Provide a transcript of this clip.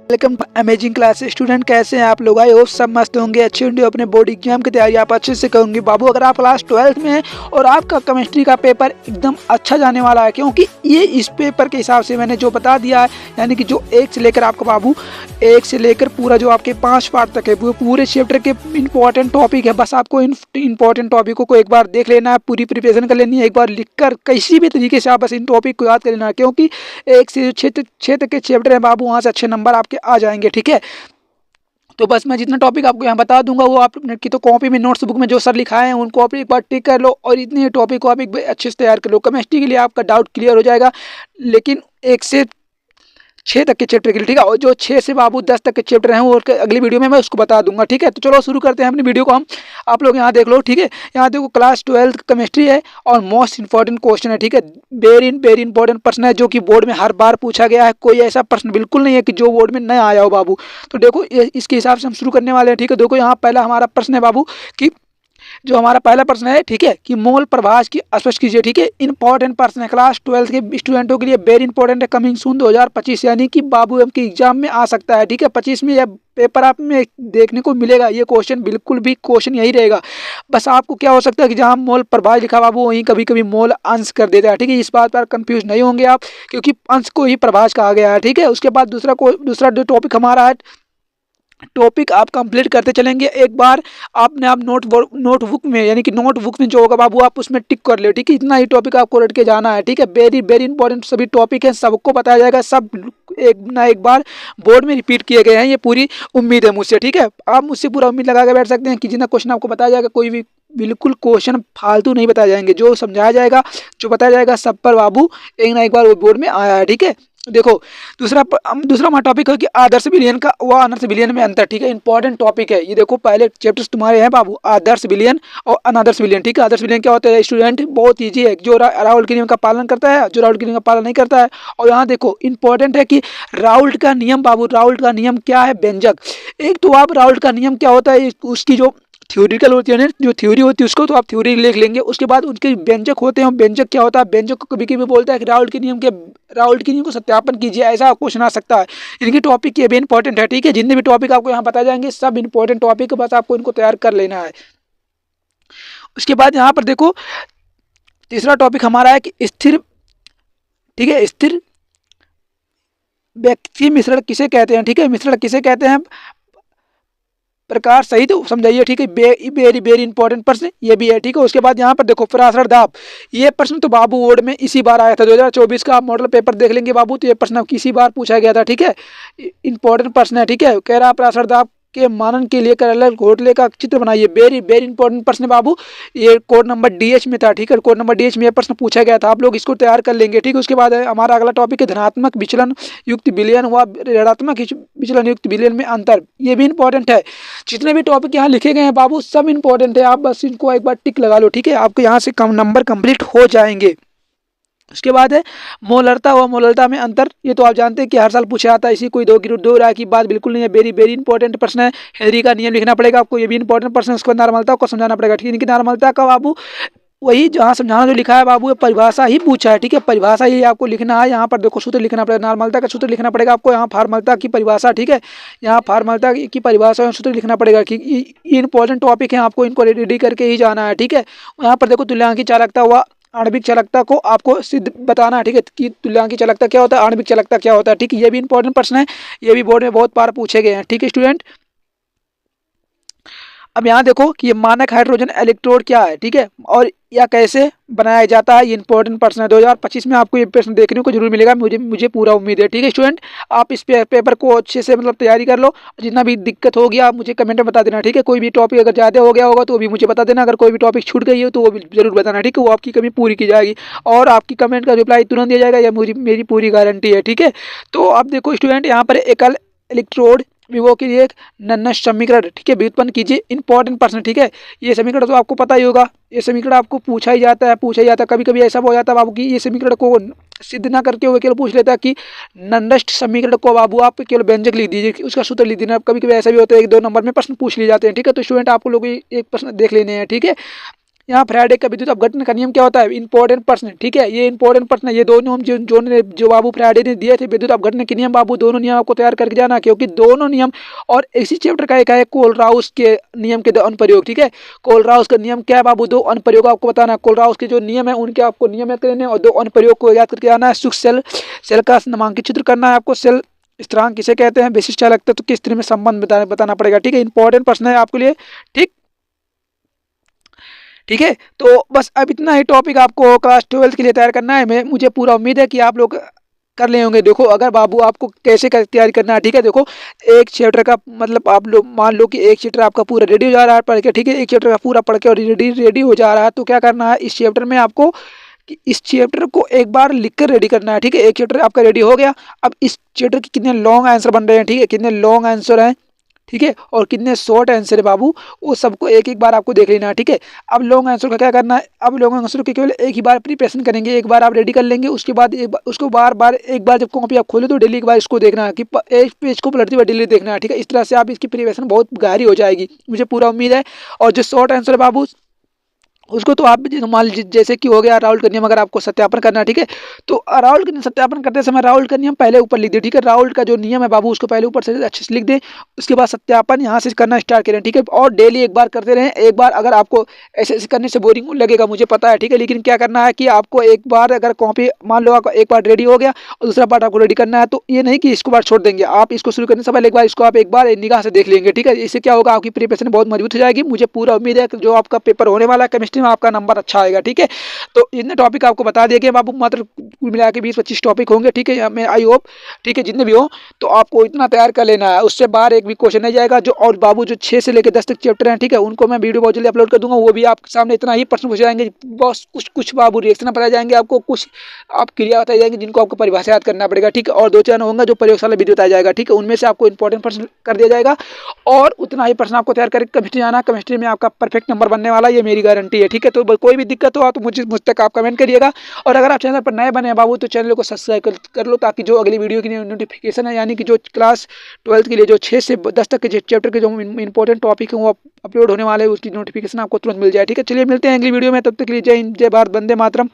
Welcome to amazing class. Student कैसे हैं आप लोग? आई होप सब मस्त होंगे, अच्छे होंगे, अपने बोर्ड एग्जाम की तैयारी आप अच्छे से करेंगे। बाबू अगर आप क्लास 12th में हैं और आपका केमिस्ट्री का पेपर एकदम अच्छा जाने वाला है, क्योंकि ये इस पेपर के हिसाब से मैंने जो बता दिया है, यानी कि जो 1 से लेकर आपका बाबू 1 से लेकर पूरा जो आपके 5 पार्ट तक है, वो पूरे चैप्टर के इंपॉर्टेंट टॉपिक है। बस आपको इन इंपॉर्टेंट टॉपिकों को एक बार देख लेना है, पूरी प्रिपरेशन कर लेनी है, एक बार लिखकर किसी भी तरीके से आप बस इन टॉपिक को याद कर लेना है, क्योंकि 1 से 6 तक के चैप्टर है बाबू, वहाँ से अच्छे नंबर आपके आ जाएंगे। ठीक है, तो बस मैं जितना टॉपिक आपको यहाँ बता दूंगा वो आप की तो कॉपी में, नोट्स बुक में जो सर लिखाए हैं उनको आप एक बार टिक कर लो और इतने टॉपिक को आप एक बार अच्छे से तैयार कर लो। केमिस्ट्री के लिए आपका डाउट क्लियर हो जाएगा, लेकिन 1 से 6 तक के चैप्टर के लिए। ठीक है, और जो 6 से बाबू 10 तक के चैप्टर हैं वो अगली वीडियो में मैं उसको बता दूंगा। ठीक है, तो चलो शुरू करते हैं अपनी वीडियो को। हम आप लोग यहाँ देख लो। ठीक है, यहाँ देखो क्लास 12th केमिस्ट्री है और मोस्ट इंपॉर्टेंट क्वेश्चन है। ठीक है, वेरी इंपॉर्टेंट प्रश्न है जो कि बोर्ड में हर बार पूछा गया है। कोई ऐसा प्रश्न बिल्कुल नहीं है कि जो बोर्ड में न आया हो बाबू। तो देखो इसके हिसाब से हम शुरू करने वाले हैं। ठीक है, देखो यहाँ पहला हमारा प्रश्न है बाबू कि जो हमारा पहला प्रश्न है, ठीक है, कि मोल प्रभाज की स्पष्ट कीजिए। ठीक है, इंपॉर्टेंट प्रश्न है क्लास 12th के स्टूडेंटों के लिए, वेरी इंपॉर्टेंट है, कमिंग सून 2025, यानी कि बाबू आपके एग्जाम में आ सकता है। ठीक है, 25 में यह पेपर आप में देखने को मिलेगा। ये क्वेश्चन बिल्कुल भी क्वेश्चन यही रहेगा। बस आपको क्या हो सकता है कि जहाँ मोल प्रभाज लिखा बाबू वहीं कभी कभी मोल अंश कर देता है। ठीक है, इस बात पर कंफ्यूज नहीं होंगे आप, क्योंकि अंश को ही प्रभाज कहा गया है। ठीक है, उसके बाद दूसरा जो टॉपिक हमारा है, टॉपिक आप कंप्लीट करते चलेंगे। एक बार आपने आप नोटबुक में, यानी कि नोटबुक में जो होगा बाबू आप उसमें टिक कर लो। ठीक है, इतना ही टॉपिक आपको रट के जाना है। ठीक है, वेरी इंपॉर्टेंट सभी टॉपिक है, सबको बताया जाएगा, सब एक ना एक बार बोर्ड में रिपीट किए गए हैं, ये पूरी उम्मीद है मुझसे। ठीक है, आप मुझसे पूरा उम्मीद लगा के बैठ सकते हैं कि जितना क्वेश्चन आपको बताया जाएगा, कोई भी बिल्कुल क्वेश्चन फालतू नहीं बताए जाएंगे। जो समझाया जाएगा, जो बताया जाएगा, सब पर बाबू एक ना एक बार वो बोर्ड में आया है। ठीक है, देखो दूसरा हमारा टॉपिक है कि आदर्श विलयन का व अनर्थ विलयन में अंतर। ठीक है, इंपॉर्टेंट टॉपिक है ये। देखो पहले चैप्टर्स तुम्हारे हैं बाबू, आदर्श विलयन और अनादर्श विलयन। ठीक है, आदर्श विलयन क्या होता है स्टूडेंट? बहुत ईजी है, जो राउल के नियम का पालन करता है, जो राउल के नियम का पालन नहीं करता है। और यहाँ देखो इंपॉर्टेंट है कि राउल्ट का नियम बाबू, राउल्ट का नियम क्या है? व्यंजक। एक तो आप राउल्ट का नियम क्या होता है, उसकी जो थ्योरिकल होती है ना, जो थ्योरी होती है उसको तो आप थ्योरी लिख लेंगे। उसके बाद उनके व्यंजक होते हैं, व्यंजक क्या होता है? व्यंजक को कभी कभी बोलता है कि राउल्ट के नियम को सत्यापन कीजिए, ऐसा क्वेश्चन आ सकता है। इनकी टॉपिक ये भी इंपॉर्टेंट है। ठीक है, जितने भी टॉपिक आपको यहाँ बताए जाएंगे सब इंपॉर्टेंट टॉपिक, बस आपको इनको तैयार कर लेना है। उसके बाद यहाँ पर देखो तीसरा टॉपिक हमारा है कि स्थिर, ठीक है, स्थिर व्यक्ति मिश्रण किसे कहते हैं? ठीक है, मिश्रण किसे कहते हैं? प्रकार सही तो समझाइए। ठीक है, वेरी इंपॉर्टेंट प्रश्न ये भी है। ठीक है, उसके बाद यहाँ पर देखो पराशर दाब, ये प्रश्न तो बाबू बोर्ड में इसी बार आया था, 2024 का आप मॉडल पेपर देख लेंगे बाबू, तो ये प्रश्न किसी बार पूछा गया था। ठीक है, इंपॉर्टेंट प्रश्न है। ठीक है, कह रहा पराशर दाब के मानन के लिए करैलर घोटले का चित्र बनाइए, वेरी इंपॉर्टेंट प्रश्न है बाबू, ये कोड नंबर DH में था। ठीक है, कोड नंबर DH में यह प्रश्न पूछा गया था, आप लोग इसको तैयार कर लेंगे। ठीक है, उसके बाद हमारा अगला टॉपिक है धनात्मक विचलन युक्त विलयन व ऋणात्मक विचलन युक्त विलयन में अंतर, ये भी इंपॉर्टेंट है। जितने भी टॉपिक यहाँ लिखे गए हैं बाबू सब इंपॉर्टेंट है, आप बस इनको एक बार टिक लगा लो। ठीक है, आपके यहाँ से कम नंबर कंप्लीट हो जाएंगे। उसके बाद है मोलरता व मोलरता में अंतर, ये तो आप जानते हैं कि हर साल पूछा जाता है, इसी कोई दो राय की बात बिल्कुल नहीं है, वेरी इंपॉर्टेंट प्रश्न है। हेनरी का नियम लिखना पड़ेगा आपको, ये भी इंपॉर्टेंट प्रश्न है। उसके बाद नॉर्मलता को समझाना पड़ेगा। ठीक है, इनकी नॉर्मलता का बाबू वही जहाँ समझाना जो लिखा है बाबू, परिभाषा ही पूछा है। ठीक है, परिभाषा ही आपको लिखना है। यहाँ पर देखो सूत्र लिखना पड़ेगा, नॉर्मलता का सूत्र लिखना पड़ेगा आपको, यहाँ फार्मलता की परिभाषा। ठीक है, यहाँ फार्मलता की परिभाषा सूत्र लिखना पड़ेगा। कि ये इंपॉर्टेंट टॉपिक है, आपको इनको रेडी करके ही जाना है। ठीक है, यहाँ पर देखो तुल्यांकी चालकता व आणविक चालकता को आपको सिद्ध बताना है। ठीक है, कि तुल्यांकी चालकता क्या होता है, आणविक चालकता क्या होता है। ठीक है, ये भी इंपॉर्टेंट प्रश्न है, ये भी बोर्ड में बहुत बार पूछे गए हैं। ठीक है स्टूडेंट, अब यहाँ देखो कि ये मानक हाइड्रोजन इलेक्ट्रोड क्या है। ठीक है, और या कैसे बनाया जाता है, ये इंपॉर्टेंट प्रश्न है। 2025 में आपको ये प्रश्न देखने को जरूर मिलेगा, मुझे पूरा उम्मीद है। ठीक है स्टूडेंट, आप इस पेपर को अच्छे से मतलब तैयारी कर लो, जितना भी दिक्कत होगी आप मुझे कमेंट में बता देना। ठीक है, कोई भी टॉपिक अगर ज़्यादा हो गया होगा तो वो भी मुझे बता देना, अगर कोई भी टॉपिक छूट गई हो तो वो भी जरूर बताना। ठीक है, वो आपकी कमी पूरी की जाएगी और आपकी कमेंट का रिप्लाई तुरंत दिया जाएगा, यह मेरी पूरी गारंटी है। ठीक है, तो आप देखो स्टूडेंट, यहाँ पर एकल इलेक्ट्रोड विवो के लिए एक नन्नस समीकरण, ठीक है, व्युत्पन्न कीजिए, इंपॉर्टेंट प्रश्न। ठीक है, ये समीकरण तो आपको पता ही होगा, ये समीकरण आपको पूछा ही जाता है। कभी कभी ऐसा हो जाता है बाबू कि ये समीकरण को सिद्ध ना करके वो केवल पूछ लेता है कि नन्नस्ट समीकरण को बाबू आप केवल व्यंजक लिख दीजिए, उसका सूत्र लिख देना। कभी कभी ऐसा भी होता है 1-2 नंबर में प्रश्न पूछ लिए जाते हैं। ठीक है, तो स्टूडेंट आपको लोग एक प्रश्न देख लेने हैं। ठीक है, यहाँ फ्राइडे का विद्युत अपघटन का नियम क्या होता है, इंपॉर्टेंट प्रश्न, ठीक है, ये इंपॉर्टेंट प्रश्न है। ये दो नियम जो बाबू फ्राइडे ने दिए थे विद्युत अपघटन के नियम, बाबू दोनों नियम आपको तैयार करके जाना, क्योंकि दोनों नियम और इसी चैप्टर का एक है कोलराउस के नियम के दो अनुप्रयोग, ठीक है। कोलराउस का नियम क्या है बाबू, दो अनुप्रयोग आपको बताना। कोलराउस के जो नियम है उनके आपको नियम याद करने और दो अनुप्रयोग को याद करके आना है। सूक्ष्म सेल का नामांकित चित्र करना है आपको। सेल स्थिरांक किसे कहते हैं, विशिष्ट चालकता तो किस तरह में संबंध बताना पड़ेगा, ठीक है। इंपॉर्टेंट प्रश्न है आपके लिए, ठीक ठीक है। तो बस अब इतना ही टॉपिक आपको क्लास 12 के लिए तैयार करना है। मैं मुझे पूरा उम्मीद है कि आप लोग कर ले होंगे। देखो अगर बाबू आपको कैसे तैयारी करना है, ठीक है। देखो एक चैप्टर का मतलब आप लोग मान लो कि एक चैप्टर आपका पूरा रेडी हो जा रहा है पढ़ के, ठीक है। एक चैप्टर का पूरा पढ़ के और रेडी हो जा रहा है, तो क्या करना है इस चैप्टर में आपको कि इस चैप्टर को एक बार लिख कर रेडी करना है, ठीक है। एक चैप्टर आपका रेडी हो गया। अब इस चैप्टर के कितने लॉन्ग आंसर बन रहे हैं, ठीक है, कितने लॉन्ग आंसर हैं, ठीक है, और कितने शॉर्ट आंसर है बाबू, वो सबको एक एक बार आपको देख लेना है, ठीक है। अब लॉन्ग आंसर का क्या करना है, अब लॉन्ग आंसर के केवल एक ही बार प्रिपरेशन करेंगे, एक बार आप रेडी कर लेंगे, उसके बाद उसको बार बार एक बार जब कॉपी आप खोले तो डेली एक बार इसको देखना है कि एक पेज को पलटते हुए डेली देखना है, ठीक है। इस तरह से आप इसकी प्रिपरेशन बहुत गहरी हो जाएगी, मुझे पूरा उम्मीद है। और जो शॉर्ट आंसर है बाबू उसको तो आप मान लीजिए जैसे कि हो गया राउल्ट का नियम, अगर आपको सत्यापन करना है, ठीक है, तो राउल्ट का सत्यापन करते समय राउल्ट का नियम पहले ऊपर लिख दे, ठीक है। राउल्ट का जो नियम है बाबू उसको पहले ऊपर से अच्छे से लिख दें, उसके बाद सत्यापन यहाँ से करना स्टार्ट करें, ठीक है। और डेली एक बार करते रहें। एक बार अगर आपको ऐसे करने से बोरिंग लगेगा मुझे पता है, ठीक है, लेकिन क्या करना है कि आपको एक बार अगर कॉपी मान लो आपका एक पार्ट रेडी हो गया और दूसरा पार्ट आपको रेडी करना है, तो ये नहीं कि इसको बार छोड़ देंगे, आप इसको शुरू करने से पहले एक बार इसको आप एक बार निगाह से देख लेंगे, ठीक है। इससे क्या होगा, आपकी प्रिपरेशन बहुत मजबूत हो जाएगी। मुझे पूरा उम्मीद है कि जो आपका पेपर होने वाला है केमिस्ट्री में आपका नंबर अच्छा आएगा, ठीक है। तो इतने टॉपिक आपको बता दिए गए बाबू, मात्र कुल मिला के 20-25 टॉपिक होंगे, ठीक है। मैं आई होप, ठीक है, जितने भी हो तो आपको इतना तैयार कर लेना है, उससे बाहर एक भी क्वेश्चन नहीं जाएगा। जो और बाबू जो 6 से लेकर 10 तक चैप्टर हैं, ठीक है, उनको मैं वीडियो बहुत जल्दी अपलोड कर दूंगा, वो भी आपके सामने इतना ही प्रश्न पूछे जाएंगे, बस कुछ बाबू रिएक्शन बताए जाएंगे आपको, कुछ आप क्रिया बताई जाएंगे जिनको आपको परिभाषा याद करना पड़ेगा, ठीक है। और 2 चरण होंगे जो प्रयोगशाला वीडियो बताया जाएगा, ठीक है, उनमें से आपको इंपॉर्टेंट प्रश्न कर दिया जाएगा और उतना ही प्रश्न आपको तैयार करके केमिस्ट्री आना। केमिस्ट्री में आपका परफेक्ट नंबर बनने वाला, ये मेरी गारंटी है, ठीक है। तो कोई भी दिक्कत हो तो मुझ तक आप कमेंट करिएगा। और अगर आप चैनल पर नए बने हैं बाबू तो चैनल को सब्सक्राइब कर लो, ताकि जो अगली वीडियो की नोटिफिकेशन है, यानी कि जो क्लास 12 के लिए जो 6 से 10 तक के चैप्टर के जो इंपॉर्टेंट टॉपिक है वो अपलोड होने वाले हैं, उसकी नोटिफिकेशन आपको तुरंत मिल जाए, ठीक है। चलिए मिलते हैं अगली वीडियो में, तब तक के लिए जय हिंद, जय भारत, वंदे मातरम।